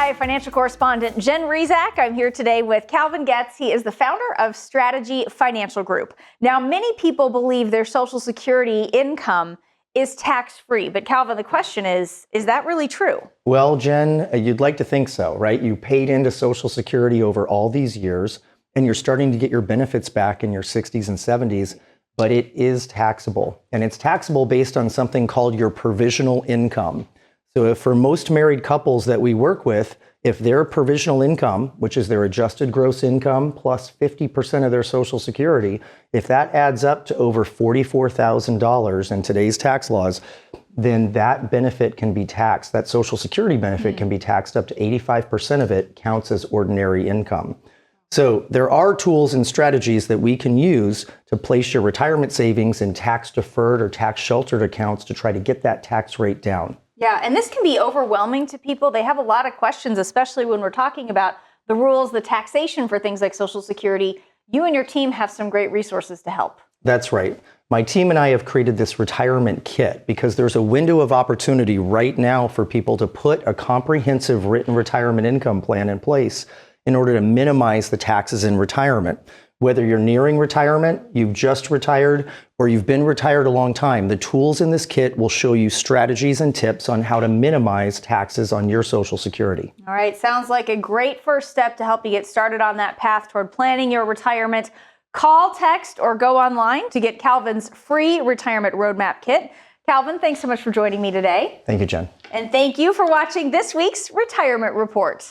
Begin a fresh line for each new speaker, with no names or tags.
Hi, financial correspondent Jen Rezac. I'm here today with Calvin Getz. He is the founder of Strategy Financial Group. Now, many people believe their Social Security income is tax-free. But Calvin, the question is that really true?
Well, Jen, you'd like to think so, right? You paid into Social Security over all these years, and you're starting to get your benefits back in your 60s and 70s, but it is taxable. And it's taxable based on something called your provisional income. So if for most married couples that we work with, if their provisional income, which is their adjusted gross income plus 50% of their Social Security, if that adds up to over $44,000 in today's tax laws, then that benefit can be taxed. That Social Security benefit can be taxed up to 85% of it counts as ordinary income. So there are tools and strategies that we can use to place your retirement savings in tax deferred or tax sheltered accounts to try to get that tax rate down.
Yeah, and this can be overwhelming to people. They have a lot of questions, especially when we're talking about the rules, the taxation for things like Social Security. You and your team have some great resources to help.
That's right. My team and I have created this retirement kit because there's a window of opportunity right now for people to put a comprehensive written retirement income plan in place in order to minimize the taxes in retirement. Whether you're nearing retirement, you've just retired, or you've been retired a long time, the tools in this kit will show you strategies and tips on how to minimize taxes on your Social Security.
All right, sounds like a great first step to help you get started on that path toward planning your retirement. Call, text, or go online to get Calvin's free retirement roadmap kit. Calvin, thanks so much for joining me today.
Thank you, Jen.
And thank you for watching this week's Retirement Report.